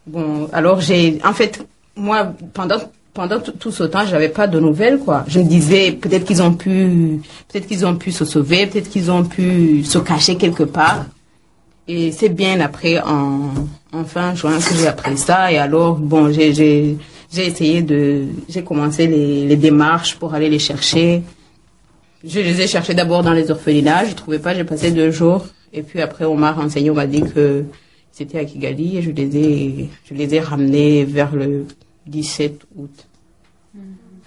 Bon, alors moi, pendant tout ce temps, j'avais pas de nouvelles, quoi. Je me disais, peut-être qu'ils ont pu se sauver, peut-être qu'ils ont pu se cacher quelque part. Et c'est bien après, en fin juin, que j'ai appris ça. Et alors, bon, j'ai commencé les démarches pour aller les chercher. Je les ai cherchés d'abord dans les orphelinats. Je trouvais pas, j'ai passé 2 jours. Et puis après, on m'a renseigné, on m'a dit que c'était à Kigali et je les ai ramenés vers le 17 août.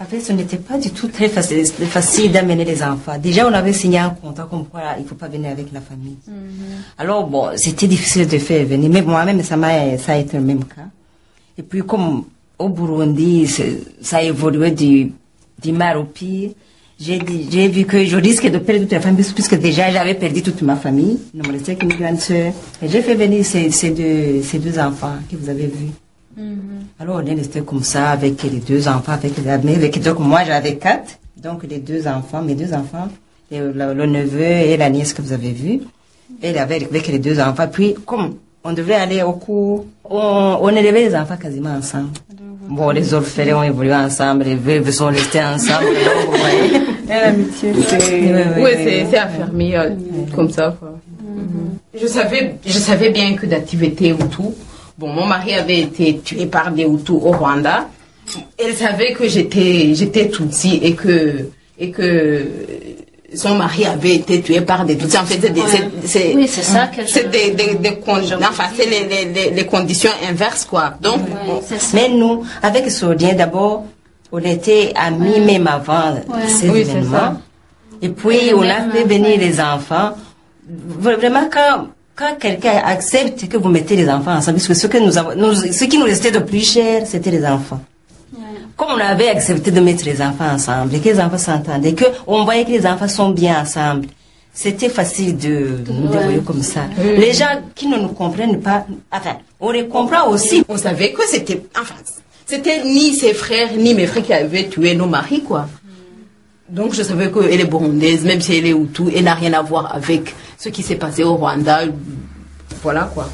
En fait, ce n'était pas du tout très facile d'amener les enfants. Déjà, on avait signé un contrat comme quoi il ne faut pas venir avec la famille. Alors, bon, c'était difficile de faire venir. Mais moi-même, ça a été le même cas. Et puis, comme au Burundi, ça a évolué du mal au pire, j'ai vu que je risquais de perdre toute la famille, puisque déjà, j'avais perdu toute ma famille. Il me restait qu'une grande sœur. Et j'ai fait venir ces deux enfants que vous avez vus. Alors, on est resté comme ça avec les 2 enfants, donc moi j'avais 4, donc mes 2 enfants, le neveu et la nièce que vous avez vu, et avec les 2 enfants. Puis, comme on devait aller au cours, on élevait les enfants quasiment ensemble. Bon, les orphelins ont évolué ensemble, les veuves sont restés ensemble. Donc, vous voyez, l'amitié, c'est affermi comme ça, quoi. Je savais bien que Dative était Hutu. Bon, mon mari avait été tué par des Hutus au Rwanda. Elle savait que j'étais Tutsi et que son mari avait été tué par des Tutsis. En fait, c'est les conditions inverses, quoi. Donc, mais nous, avec Sodien, d'abord, on était amis même avant ces événements. Et puis, on a fait venir les enfants. Vraiment, quand quelqu'un accepte que vous mettez les enfants ensemble, parce que ce qui nous restait de plus cher, c'était les enfants. Comme on avait accepté de mettre les enfants ensemble, et que les enfants s'entendaient, qu'on voyait que les enfants sont bien ensemble, c'était facile de nous débrouiller comme ça. Les gens qui ne nous comprennent pas, enfin, on les comprend aussi. On savait que c'était ni ses frères, ni mes frères qui avaient tué nos maris, quoi. Donc je savais qu'elle est burundaise, même si elle est Hutu, elle n'a rien à voir avec ce qui s'est passé au Rwanda. Voilà, quoi.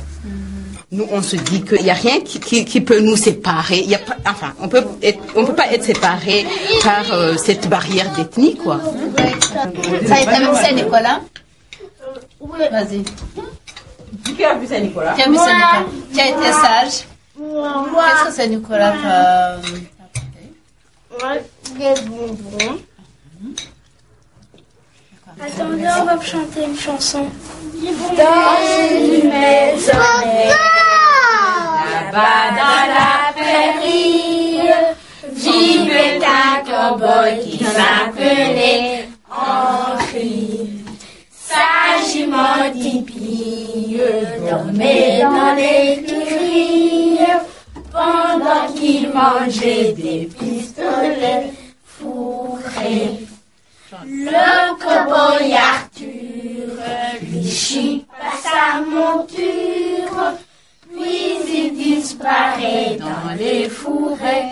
Nous, on se dit qu'il n'y a rien qui peut nous séparer. Il y a pas, enfin, on peut pas être séparés par cette barrière d'ethnie, quoi. Ça a été même ça, Nicolas? Oui. Vas-y. Qui a vu ça, Nicolas? Qui a vu ça, Nicolas? Qui a été sage? Moi. Qu'est-ce que c'est, Nicolas? Moi, des bonbons. Attendez, on va chanter une chanson. Dans une maison là-bas dans la prairie, vivait un cowboy qui s'appelait Henri. Sagement hippie dormait dans l'écurie pendant qu'il mangeait des pistolets fourrés. Le cowboy Arthur lui chippa sa monture, puis il disparaît dans les fourrés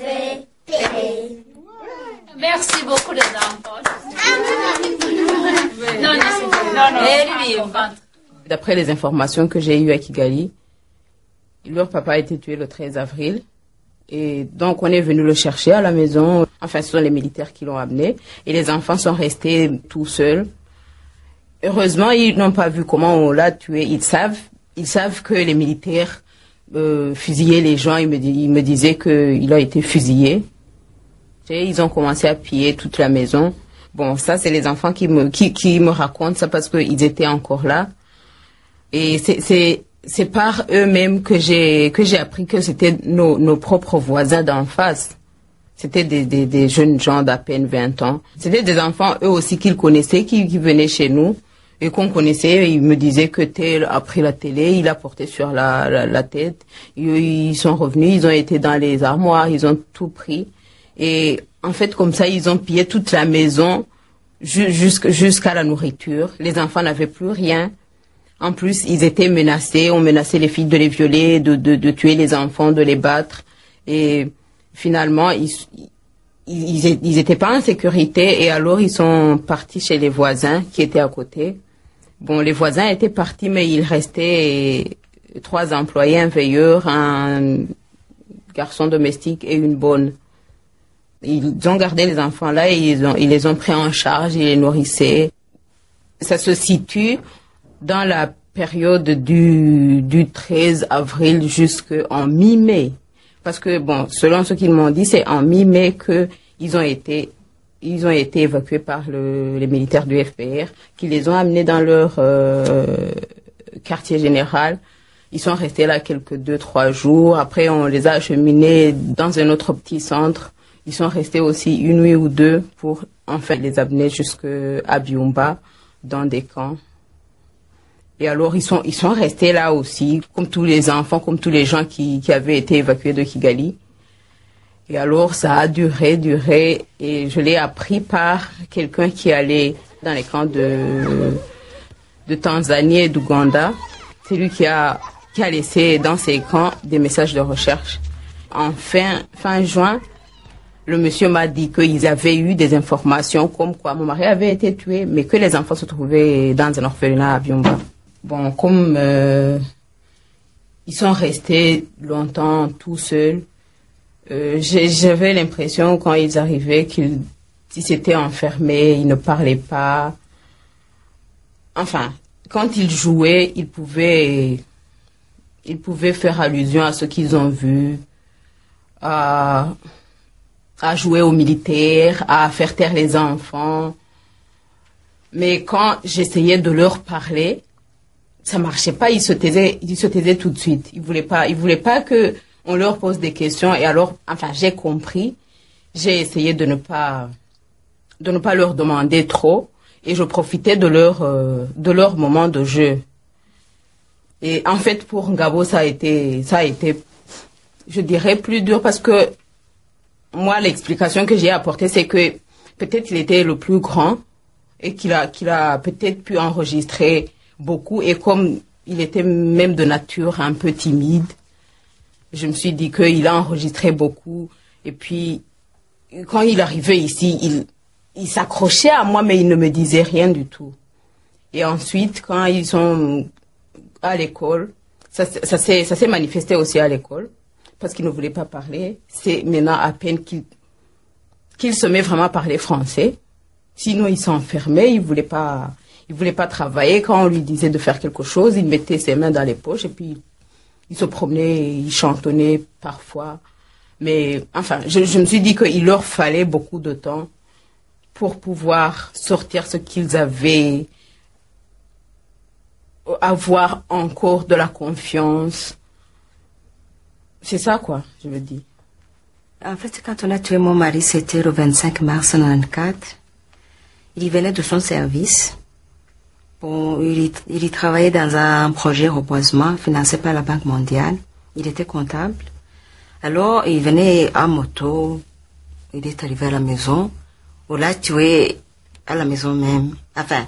étés. Merci beaucoup les enfants. D'après les informations que j'ai eues à Kigali, leur papa a été tué le 13 avril. Et donc, on est venu le chercher à la maison. Enfin, ce sont les militaires qui l'ont amené. Et les enfants sont restés tout seuls. Heureusement, ils n'ont pas vu comment on l'a tué. Ils savent que les militaires fusillaient les gens. Ils me disaient qu'il a été fusillé. Et ils ont commencé à piller toute la maison. Bon, ça, c'est les enfants qui me racontent ça parce qu'ils étaient encore là. Et c'est par eux-mêmes que j'ai appris que c'était nos propres voisins d'en face. C'était des jeunes gens d'à peine 20 ans. C'était des enfants, eux aussi, qu'ils connaissaient, qui venaient chez nous et qu'on connaissait. Ils me disaient que tel a pris la télé, il a porté sur la tête. Ils sont revenus, ils ont été dans les armoires, ils ont tout pris. Et en fait, comme ça, ils ont pillé toute la maison jusqu'à la nourriture. Les enfants n'avaient plus rien. En plus, ils étaient menacés. On menaçait les filles de les violer, de tuer les enfants, de les battre. Et finalement, ils étaient pas en sécurité. Et alors, ils sont partis chez les voisins qui étaient à côté. Bon, les voisins étaient partis, mais ils restaient 3 employés, un veilleur, un garçon domestique et une bonne. Ils ont gardé les enfants là et ils les ont pris en charge, ils les nourrissaient. Ça se situe dans la période du 13 avril jusqu'en mi-mai. Parce que, bon, selon ce qu'ils m'ont dit, c'est en mi-mai qu'ils ont été évacués par les militaires du FPR, qui les ont amenés dans leur quartier général. Ils sont restés là quelques 2-3 jours. Après, on les a acheminés dans un autre petit centre. Ils sont restés aussi 1 nuit ou 2 pour enfin les amener jusqu'à Byumba, dans des camps. Et alors, ils sont restés là aussi, comme tous les enfants, comme tous les gens qui avaient été évacués de Kigali. Et alors, ça a duré, et je l'ai appris par quelqu'un qui allait dans les camps de Tanzanie et d'Ouganda. C'est lui qui a laissé dans ces camps des messages de recherche. En fin juin, le monsieur m'a dit qu'ils avaient eu des informations comme quoi mon mari avait été tué, mais que les enfants se trouvaient dans un orphelinat à Byumba. Bon, comme ils sont restés longtemps tout seuls, j'avais l'impression quand ils arrivaient qu'ils s'étaient enfermés, ils ne parlaient pas. Enfin, quand ils jouaient, ils pouvaient faire allusion à ce qu'ils ont vu, à jouer aux militaires, à faire taire les enfants. Mais quand j'essayais de leur parler, ça marchait pas, ils se taisaient tout de suite. Ils voulaient pas que on leur pose des questions. Et alors, enfin, j'ai compris. J'ai essayé de ne pas leur demander trop. Et je profitais de leur moment de jeu. Et en fait, pour Ngabo, ça a été, je dirais, plus dur parce que moi, l'explication que j'ai apportée, c'est que peut-être il était le plus grand et qu'il a peut-être pu enregistrer beaucoup. Et comme il était même de nature un peu timide, je me suis dit qu'il a enregistré beaucoup. Et puis, quand il arrivait ici, il s'accrochait à moi, mais il ne me disait rien du tout. Et ensuite, quand ils sont à l'école, ça s'est manifesté aussi à l'école, parce qu'il ne voulait pas parler. C'est maintenant à peine qu'il se met vraiment à parler français. Sinon, il s'enfermait, il voulait pas travailler. Quand on lui disait de faire quelque chose, il mettait ses mains dans les poches et puis il se promenait, il chantonnait parfois. Mais enfin, je me suis dit qu'il leur fallait beaucoup de temps pour pouvoir sortir ce qu'ils avaient, avoir encore de la confiance. C'est ça, quoi, je veux dire. En fait, quand on a tué mon mari, c'était le 25 mars 1994. Il venait de son service. Bon, il travaillait dans un projet reboisement financé par la Banque mondiale. Il était comptable. Alors, il venait en moto. Il est arrivé à la maison. On l'a tué à la maison même. Enfin,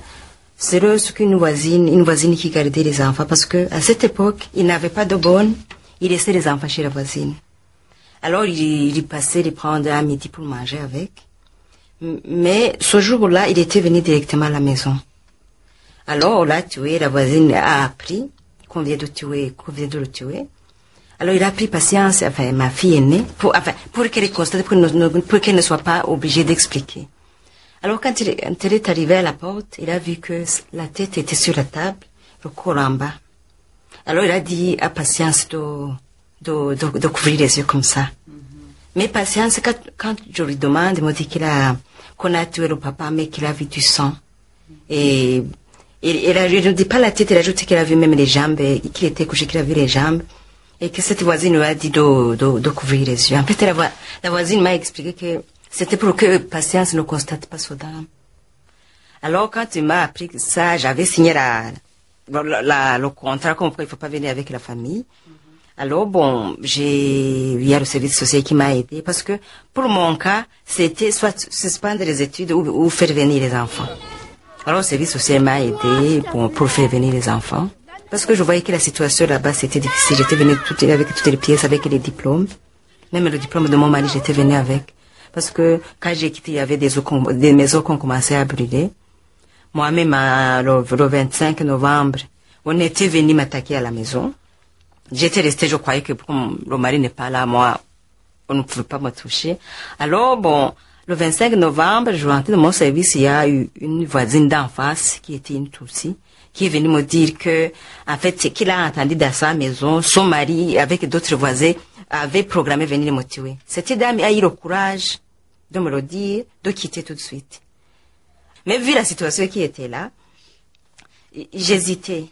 c'est une voisine qui gardait les enfants parce que à cette époque, il n'avait pas de bonne. Il laissait les enfants chez la voisine. Alors, il passait les prendre à midi pour manger avec. Mais ce jour-là, il était venu directement à la maison. Alors, on l'a tué. La voisine a appris qu'on vient de le tuer. Alors, il a pris patience, enfin, ma fille aînée, pour qu'elle constate, pour qu'elle ne soit pas obligée d'expliquer. Alors, quand elle est arrivée à la porte, il a vu que la tête était sur la table, le corps en bas. Alors, il a dit à Patience de couvrir les yeux comme ça. Mais Patience, quand je lui demande, il me dit qu'on a tué le papa, mais qu'il a vu du sang. Et je ne dis pas la tête, il a ajouté qu'il a vu même les jambes, et qu'il était couché, qu'il a vu les jambes. Et que cette voisine lui a dit de couvrir les yeux. En fait, la voisine m'a expliqué que c'était pour que Patience ne constate pas son drame. Alors, quand il m'a appris ça, j'avais signé le contrat comme quoi il ne faut pas venir avec la famille. Alors, bon, il y a le service social qui m'a aidé parce que pour mon cas, c'était soit suspendre les études ou faire venir les enfants. Alors, le service social m'a aidé pour faire venir les enfants. Parce que je voyais que la situation là-bas, c'était difficile. J'étais venue avec toutes les pièces, avec les diplômes. Même le diplôme de mon mari, j'étais venue avec. Parce que quand j'ai quitté, il y avait des maisons qui ont commencé à brûler. Moi-même, le 25 novembre, on était venu m'attaquer à la maison. j'étais restée, je croyais que comme le mari n'est pas là, moi, on ne pouvait pas me toucher. Alors, bon, le 25 novembre, je rentrais dans mon service, il y a eu une voisine d'en face, qui était une Tutsi, qui est venue me dire que, en fait, c'est qu'il a entendu dans sa maison, son mari, avec d'autres voisins, avait programmé venir me tuer. Cette dame a eu le courage de me le dire, de quitter tout de suite. Mais vu la situation qui était là, j'hésitais.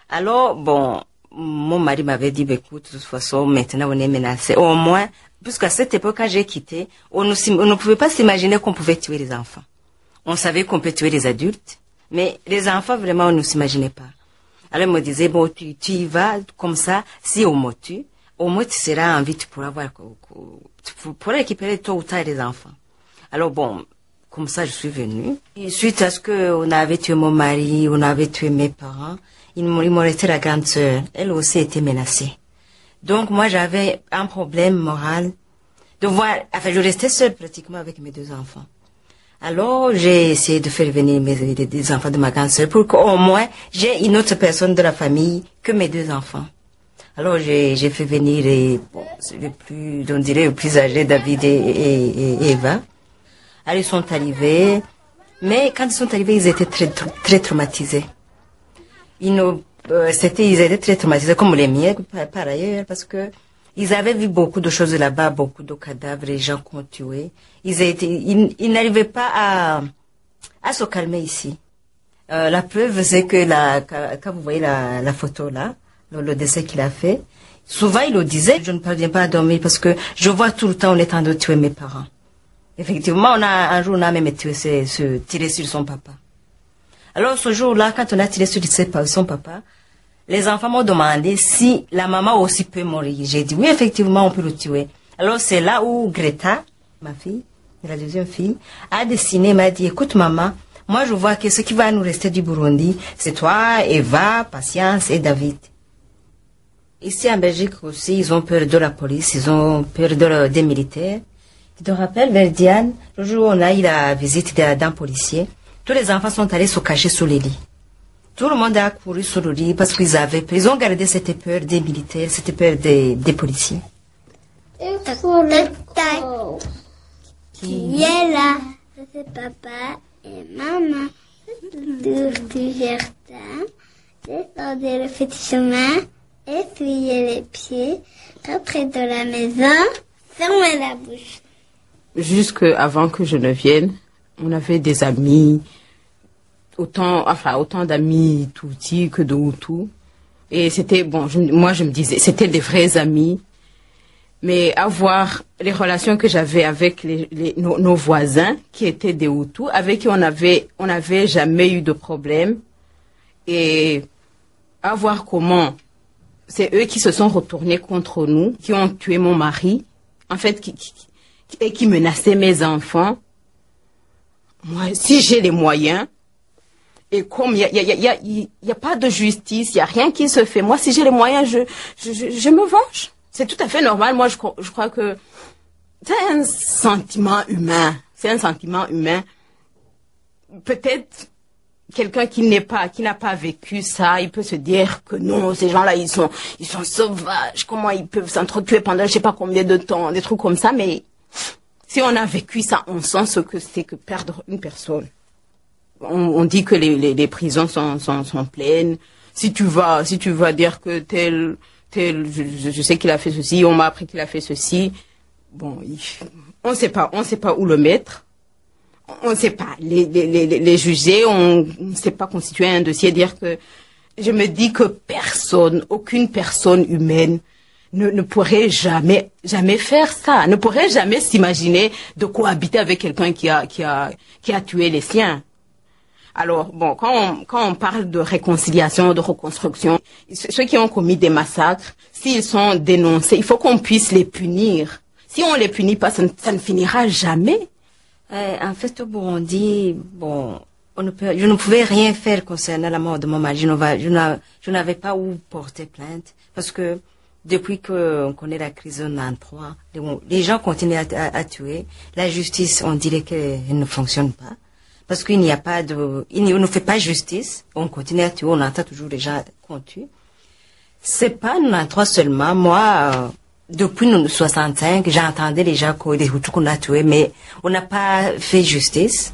Alors, bon, mon mari m'avait dit, bah, écoute, de toute façon, maintenant on est menacé. Au moins, puisqu'à cette époque, quand j'ai quitté, on ne pouvait pas s'imaginer qu'on pouvait tuer les enfants. On savait qu'on peut tuer les adultes, mais les enfants, vraiment, on ne s'imaginait pas. Alors, il me disait, bon, tu y vas, comme ça, si on me tue, au moins tu seras en vie, tu pourras récupérer tôt ou tard les enfants. Alors, bon, comme ça, je suis venue. Et suite à ce qu'on avait tué mon mari, on avait tué mes parents, il m'ont resté la grande sœur. Elle aussi était menacée. Donc, moi, j'avais un problème moral de voir, enfin, je restais seule pratiquement avec mes 2 enfants. Alors, j'ai essayé de faire venir des enfants de ma grande sœur pour qu'au moins, j'ai une autre personne de la famille que mes 2 enfants. Alors, j'ai fait venir on dirait, le plus âgé, David et Eva. Alors, ils sont arrivés, mais quand ils sont arrivés, ils étaient très traumatisés. Ils étaient très traumatisés, comme les miens, par ailleurs, parce que ils avaient vu beaucoup de choses là-bas, beaucoup de cadavres, les gens qu'on tué. Ils n'arrivaient pas à se calmer ici. La preuve, c'est que quand vous voyez la photo là, le dessin qu'il a fait, souvent il le disait, je ne parviens pas à dormir parce que je vois tout le temps on est en train de tuer mes parents. Effectivement, un jour, on a même tiré sur son papa. Alors, ce jour-là, quand on a tiré sur son papa, les enfants m'ont demandé si la maman aussi peut mourir. J'ai dit, oui, effectivement, on peut le tuer. Alors, c'est là où Greta, ma fille, la deuxième fille, a dessiné, m'a dit, écoute, maman, moi, je vois que ce qui va nous rester du Burundi, c'est toi, Eva, Patience et David. Ici, en Belgique aussi, ils ont peur de la police, ils ont peur des militaires. Tu te rappelles, Verdiane, le jour où on a eu la visite d'un policier, tous les enfants sont allés se cacher sous les lits. Tout le monde a couru sur le lit parce ils ont gardé cette peur des militaires, cette peur des policiers. Qui est là? C'est papa et maman. Du jardin, descendez le petit chemin, essuyez les pieds, rentrez de la maison, fermez la bouche. Jusque avant que je ne vienne, on avait des amis, autant d'amis Tutsi que de Hutu. Et c'était, bon, moi je me disais, c'était des vrais amis. Mais avoir les relations que j'avais avec nos voisins, qui étaient des Hutus, avec qui on n'avait jamais eu de problème. Et à voir comment c'est eux qui se sont retournés contre nous, qui ont tué mon mari, en fait, qui menaçaient mes enfants. Moi, si j'ai les moyens, et comme il y a pas de justice, il y a rien qui se fait. Moi, si j'ai les moyens, je me venge. C'est tout à fait normal. Moi, je crois que c'est un sentiment humain. C'est un sentiment humain. Peut-être quelqu'un qui n'a pas vécu ça, il peut se dire que non, ces gens-là, ils sont sauvages. Comment ils peuvent s'entretuer pendant je sais pas combien de temps, des trucs comme ça. Mais si on a vécu ça, on sent ce que c'est que perdre une personne. On dit que les prisons sont pleines. Si tu vas dire que tel, je sais qu'il a fait ceci, on m'a appris qu'il a fait ceci. Bon, on sait pas où le mettre. On sait pas les juger, on sait pas constituer un dossier, dire que je me dis que aucune personne humaine ne pourrait jamais faire ça, ne pourrait jamais s'imaginer de cohabiter avec quelqu'un qui a tué les siens. Alors, bon, quand on parle de réconciliation, de reconstruction, ceux qui ont commis des massacres, s'ils sont dénoncés, il faut qu'on puisse les punir. Si on les punit pas, ça ne finira jamais. En fait, au Burundi, bon, je ne pouvais rien faire concernant la mort de mon mari. Je n'avais pas où porter plainte parce que depuis qu'on connaît la crise de 93, les gens continuent à tuer. La justice, on dirait qu'elle ne fonctionne pas. Parce qu'il n'y a on ne fait pas justice, on continue à tuer, on entend toujours les gens qu'on tue. C'est pas 93 seulement. Moi, depuis 65, j'entendais déjà qu'il y a des Hutus qu'on a tués, mais on n'a pas fait justice.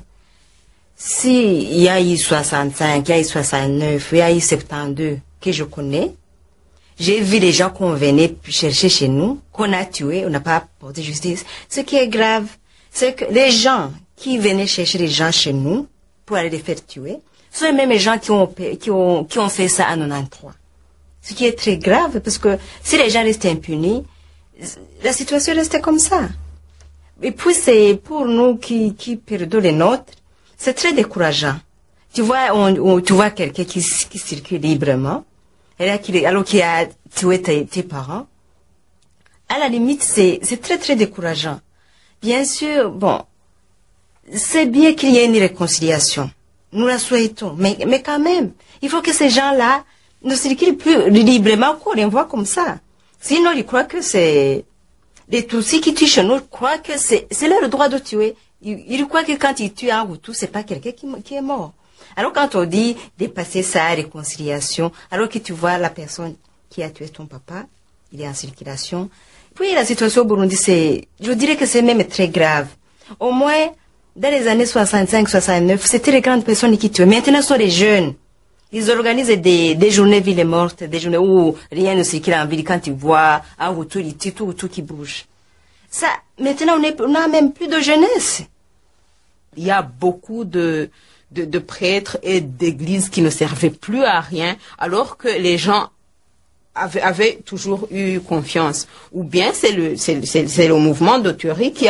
Si il y a eu 65, il y a eu 69, il y a eu 72 que je connais, j'ai vu les gens qu'on venait chercher chez nous, qu'on a tués, on n'a pas porté justice. Ce qui est grave, c'est que les gens qui venaient chercher les gens chez nous pour aller les faire tuer, sont les mêmes gens qui ont fait ça en 93. Ce qui est très grave, parce que si les gens restaient impunis, la situation restait comme ça. Et puis c'est pour nous qui perdons les nôtres, c'est très décourageant. Tu vois, tu vois quelqu'un qui circule librement, alors qu'il a tué tes parents. À la limite, c'est très très décourageant. Bien sûr, bon, c'est bien qu'il y ait une réconciliation. Nous la souhaitons, mais quand même, il faut que ces gens-là ne circulent plus librement qu'on les voit comme ça. Sinon, ils croient que c'est les Tutsis qui tuent chez nous, croient que c'est leur droit de tuer. Ils croient que quand ils tuent un Hutu, c'est pas quelqu'un qui est mort. Alors quand on dit dépasser sa réconciliation, alors que tu vois la personne qui a tué ton papa, il est en circulation. Puis la situation au Burundi, je dirais que c'est même très grave. Au moins, dans les années 65, 69, c'était les grandes personnes qui tuaient. Maintenant, ce sont les jeunes. Ils organisent des journées villes mortes, des journées où rien ne circule en ville quand ils voient un Hutu, il tue tout qui bouge. Ça, maintenant, on n'a même plus de jeunesse. Il y a beaucoup de prêtres et d'églises qui ne servaient plus à rien, alors que les gens avaient toujours eu confiance. Ou bien c'est le mouvement d'autorie qui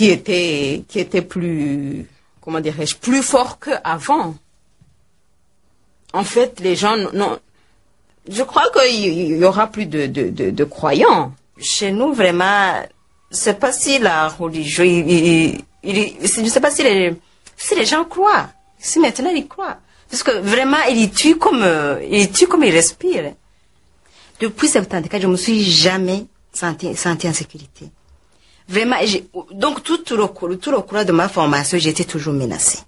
était plus, comment dirais-je, plus fort qu'avant. En fait, les gens, non, je crois qu'il y aura plus de croyants. Chez nous, vraiment, c'est pas si la religion, je sais pas si les gens croient. Si maintenant ils croient. Parce que vraiment, ils tuent comme ils respirent. Depuis 74, je me suis jamais senti en sécurité. Vraiment, donc tout le cours de ma formation, j'étais toujours menacée.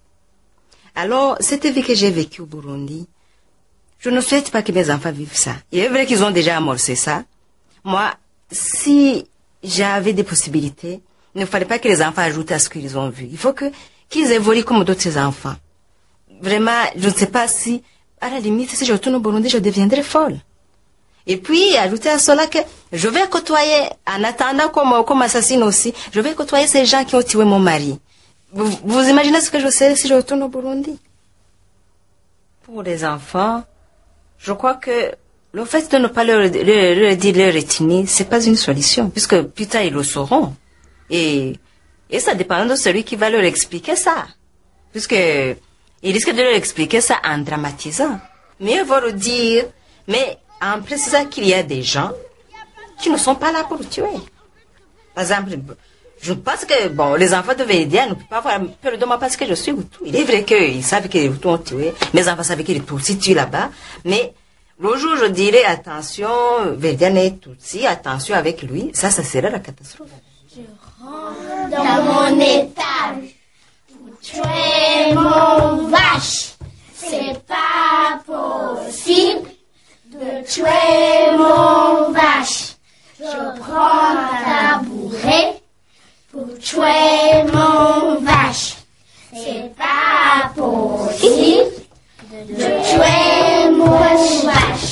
Alors, cette vie que j'ai vécue au Burundi, je ne souhaite pas que mes enfants vivent ça. Il est vrai qu'ils ont déjà amorcé ça. Moi, si j'avais des possibilités, il ne fallait pas que les enfants ajoutent à ce qu'ils ont vu. Il faut qu'ils évoluent comme d'autres enfants. Vraiment, je ne sais pas si, à la limite, si je retourne au Burundi, je deviendrai folle. Et puis, ajouter à cela que je vais côtoyer, en attendant comme assassine aussi, je vais côtoyer ces gens qui ont tué mon mari. Vous imaginez ce que je sais si je retourne au Burundi? Pour les enfants, je crois que le fait de ne pas leur dire leur ethnie, c'est pas une solution, puisque plus tard ils le sauront. Et ça dépend de celui qui va leur expliquer ça. Puisque il risque de leur expliquer ça en dramatisant. Mieux vaut le dire, mais en précisant qu'il y a des gens qui ne sont pas là pour tuer. Par exemple, je pense que, bon, les enfants de Verdia ne peuvent pas avoir peur de moi parce que je suis Hutu. Il est vrai qu'ils savent que les Hutus ont tué. Mes enfants savent que les Tutsis tuent là-bas. Mais le jour où je dirais, attention, Verdia est Tutsi, attention avec lui, ça sera la catastrophe. Je rentre dans mon étage pour tuer mon vache. C'est pas possible de tuer mon vache. Je prends un tabouret pour tuer mon vache. C'est pas possible de tuer mon vache.